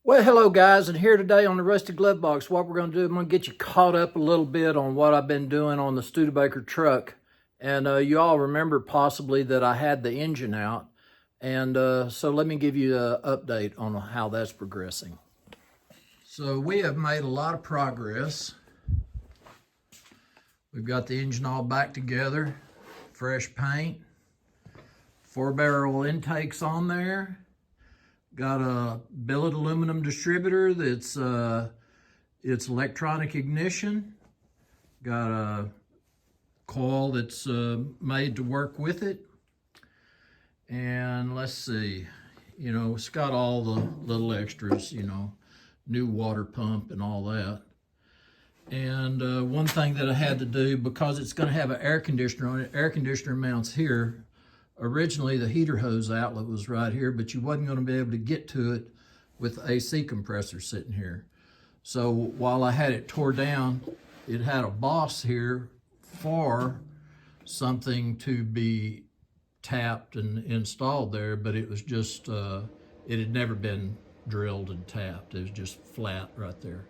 Well, hello guys, and here today on the Rusty Glove Box, what we're going to do, I'm going to get you caught up a little bit on what I've been doing on the Studebaker truck. And you all remember possibly that I had the engine out. And so let me give you an update on how that's progressing. So we have made a lot of progress. We've got the engine all back together, fresh paint, 4-barrel intakes on there. Got a billet aluminum distributor that's it's electronic ignition. Got a coil that's made to work with it. And let's see, it's got all the little extras, new water pump and all that. And one thing that I had to do, because it's going to have an air conditioner on it, air conditioner mounts here. Originally, the heater hose outlet was right here, but you wasn't going to be able to get to it with the AC compressor sitting here. So while I had it tore down, it had a boss here for something to be tapped and installed there, but it was just, it had never been drilled and tapped. It was just flat right there.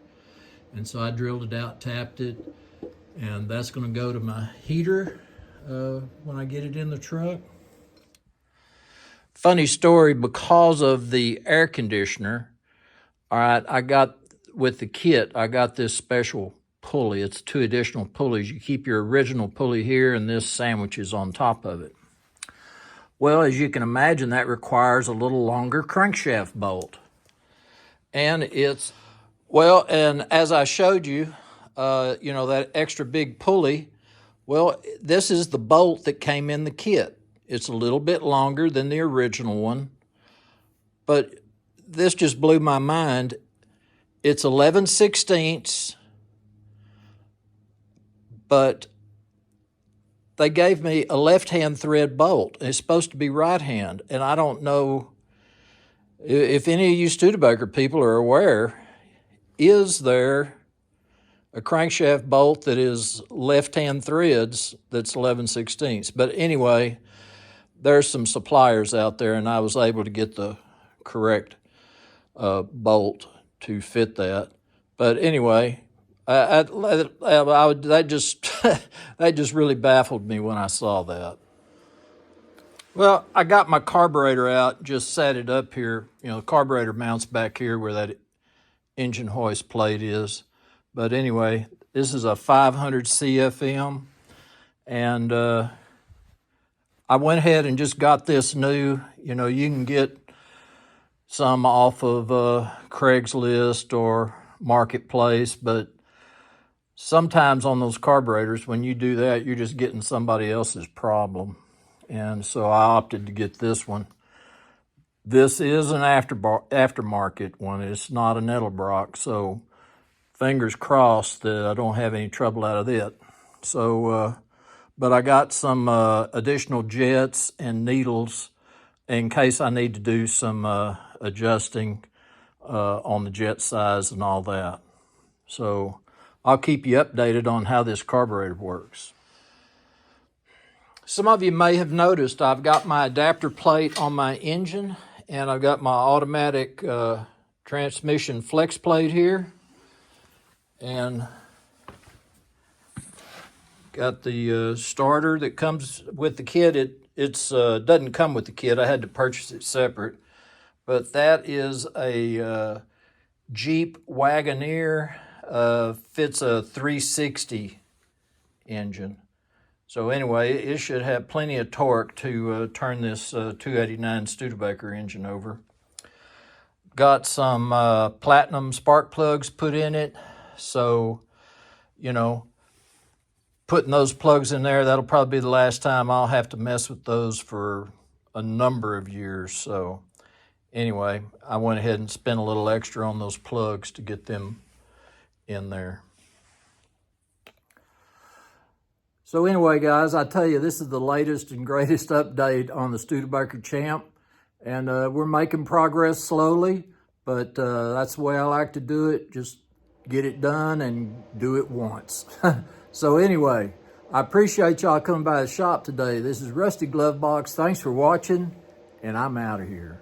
And so I drilled it out, tapped it, and that's going to go to my heater when I get it in the truck. Funny story, because of the air conditioner, all right, I got, with the kit, I got this special pulley. It's 2 additional pulleys. You keep your original pulley here, and this sandwiches on top of it. Well, as you can imagine, that requires a little longer crankshaft bolt. And it's, well, and as I showed you, that extra big pulley, well, this is the bolt that came in the kit. It's a little bit longer than the original one, but this just blew my mind. It's 11/16, but they gave me a left-hand thread bolt. It's supposed to be right-hand, and I don't know if any of you Studebaker people are aware, is there a crankshaft bolt that is left-hand threads that's 11/16? But anyway, there's some suppliers out there, and I was able to get the correct bolt to fit that. But anyway, that just really baffled me when I saw that. Well, I got my carburetor out, just set it up here. The carburetor mounts back here where that engine hoist plate is. But anyway, this is a 500 CFM, and I went ahead and just got this new. You can get some off of Craigslist or Marketplace, but sometimes on those carburetors, when you do that, you're just getting somebody else's problem. And so I opted to get this one. This is an aftermarket one. It's not an Edelbrock, so fingers crossed that I don't have any trouble out of it. So, but I got some additional jets and needles in case I need to do some adjusting on the jet size and all that. So I'll keep you updated on how this carburetor works. Some of you may have noticed I've got my adapter plate on my engine, and I've got my automatic transmission flex plate here, and got the starter that comes with the kit. It doesn't come with the kit. I had to purchase it separate. But that is a Jeep Wagoneer. Fits a 360 engine. So anyway, it should have plenty of torque to turn this 289 Studebaker engine over. Got some platinum spark plugs put in it. So, putting those plugs in there, that'll probably be the last time I'll have to mess with those for a number of years. So anyway, I went ahead and spent a little extra on those plugs to get them in there. So anyway, guys, I tell you, this is the latest and greatest update on the Studebaker Champ. And we're making progress slowly, but that's the way I like to do it. Just get it done and do it once. So anyway, I appreciate y'all coming by the shop today. This is Rusty Glove Box. Thanks for watching, and I'm out of here.